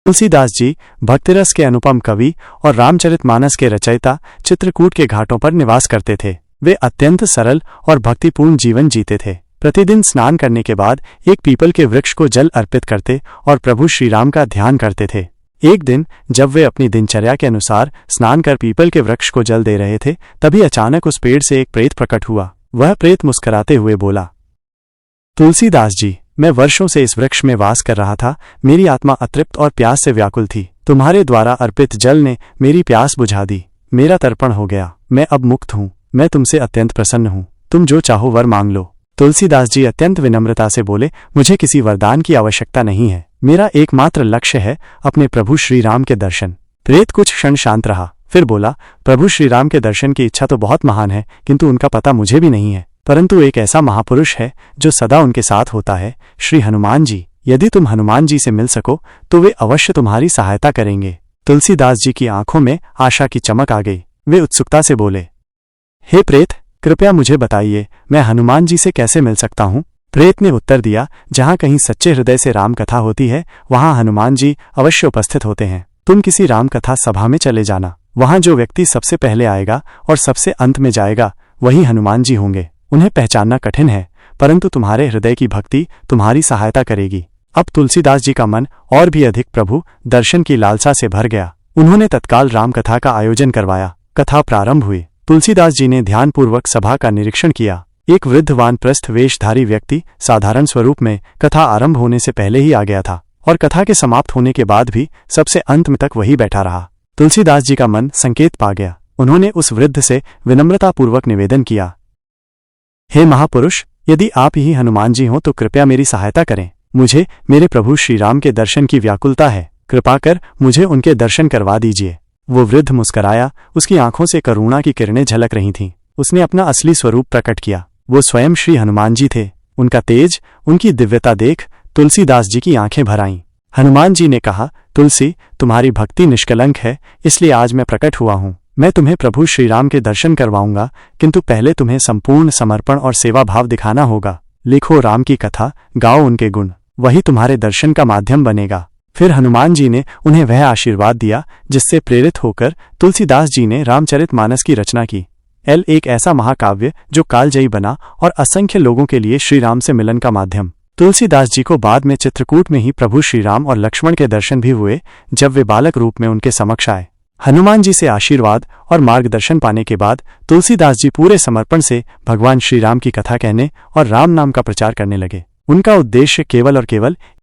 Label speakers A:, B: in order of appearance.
A: तुलसीदास जी भक्तिरस के अनुपम कवि और रामचरितमानस के रचयिता चित्रकूट के घाटों पर निवास करते थे। वे अत्यंत सरल और भक्तिपूर्ण जीवन जीते थे। प्रतिदिन स्नान करने के बाद एक पीपल के वृक्ष को जल अर्पित करते और प्रभु श्रीराम का ध्यान करते थे। एक दिन जब वे अपनी दिनचर्या के अनुसार स्नान कर पीपल के वृक्ष को जल दे रहे थे, तभी अचानक उस पेड़ से एक प्रेत प्रकट हुआ। वह प्रेत मुस्कुराते हुए बोला, तुलसीदास जी, मैं वर्षों से इस वृक्ष में वास कर रहा था। मेरी आत्मा अतृप्त और प्यास से व्याकुल थी। तुम्हारे द्वारा अर्पित जल ने मेरी प्यास बुझा दी। मेरा तर्पण हो गया। मैं अब मुक्त हूँ। मैं तुमसे अत्यंत प्रसन्न हूँ। तुम जो चाहो वर मांग लो। तुलसीदास जी अत्यंत विनम्रता से बोले, मुझे किसी वरदान की आवश्यकता नहीं है। मेरा एकमात्र लक्ष्य है अपने प्रभु श्रीराम के दर्शन। प्रेत कुछ क्षण शांत रहा, फिर बोला, प्रभु श्रीराम के दर्शन की इच्छा तो बहुत महान है, किंतु उनका पता मुझे भी नहीं है। परंतु एक ऐसा महापुरुष है जो सदा उनके साथ होता है, श्री हनुमान जी। यदि तुम हनुमान जी से मिल सको तो वे अवश्य तुम्हारी सहायता करेंगे। तुलसीदास जी की आंखों में आशा की चमक आ गई। वे उत्सुकता से बोले, हे प्रेत, कृपया मुझे बताइए, मैं हनुमान जी से कैसे मिल सकता हूँ? प्रेत ने उत्तर दिया, जहाँ कहीं सच्चे हृदय से राम कथा होती है, वहाँ हनुमान जी अवश्य उपस्थित होते हैं। तुम किसी राम कथा सभा में चले जाना। वहाँ जो व्यक्ति सबसे पहले आएगा और सबसे अंत में जाएगा, वही हनुमान जी होंगे। उन्हें पहचानना कठिन है, परंतु तुम्हारे हृदय की भक्ति तुम्हारी सहायता करेगी। अब तुलसीदास जी का मन और भी अधिक प्रभु दर्शन की लालसा से भर गया। उन्होंने तत्काल राम कथा का आयोजन करवाया। कथा प्रारंभ हुई। तुलसीदास जी ने ध्यानपूर्वक सभा का निरीक्षण किया। एक वृद्ध वानप्रस्थ वेशधारी व्यक्ति साधारण स्वरूप में कथा आरंभ होने से पहले ही आ गया था और कथा के समाप्त होने के बाद भी सबसे अंत में तक वही बैठा रहा। तुलसीदास जी का मन संकेत पा गया। उन्होंने उस वृद्ध से विनम्रतापूर्वक निवेदन किया, हे महापुरुष, यदि आप ही हनुमान जी हों तो कृपया मेरी सहायता करें। मुझे मेरे प्रभु श्रीराम के दर्शन की व्याकुलता है। कृपा कर मुझे उनके दर्शन करवा दीजिए। वो वृद्ध मुस्कराया। उसकी आंखों से करुणा की किरणें झलक रही थीं। उसने अपना असली स्वरूप प्रकट किया। वो स्वयं श्री हनुमान जी थे। उनका तेज, उनकी दिव्यता देख तुलसीदास जी की आंखें भर आईं। हनुमान जी ने कहा, तुलसी, तुम्हारी भक्ति निष्कलंक है, इसलिए आज मैं प्रकट हुआ हूँ। मैं तुम्हें प्रभु श्रीराम के दर्शन करवाऊंगा, किंतु पहले तुम्हें संपूर्ण समर्पण और सेवा भाव दिखाना होगा। लिखो राम की कथा, गाओ उनके गुण, वही तुम्हारे दर्शन का माध्यम बनेगा। फिर हनुमान जी ने उन्हें वह आशीर्वाद दिया जिससे प्रेरित होकर तुलसीदास जी ने रामचरितमानस की रचना की। एक ऐसा महाकाव्य जो कालजयी बना और असंख्य लोगों के लिए श्रीराम से मिलन का माध्यम। तुलसीदास जी को बाद में चित्रकूट में ही प्रभु श्रीराम और लक्ष्मण के दर्शन भी हुए, जब वे बालक रूप में उनके समक्ष आए। हनुमान जी से आशीर्वाद और मार्गदर्शन पाने के बाद तुलसीदास जी पूरे समर्पण से भगवान श्रीराम की कथा कहने और राम नाम का प्रचार करने लगे। उनका उद्देश्य केवल और केवल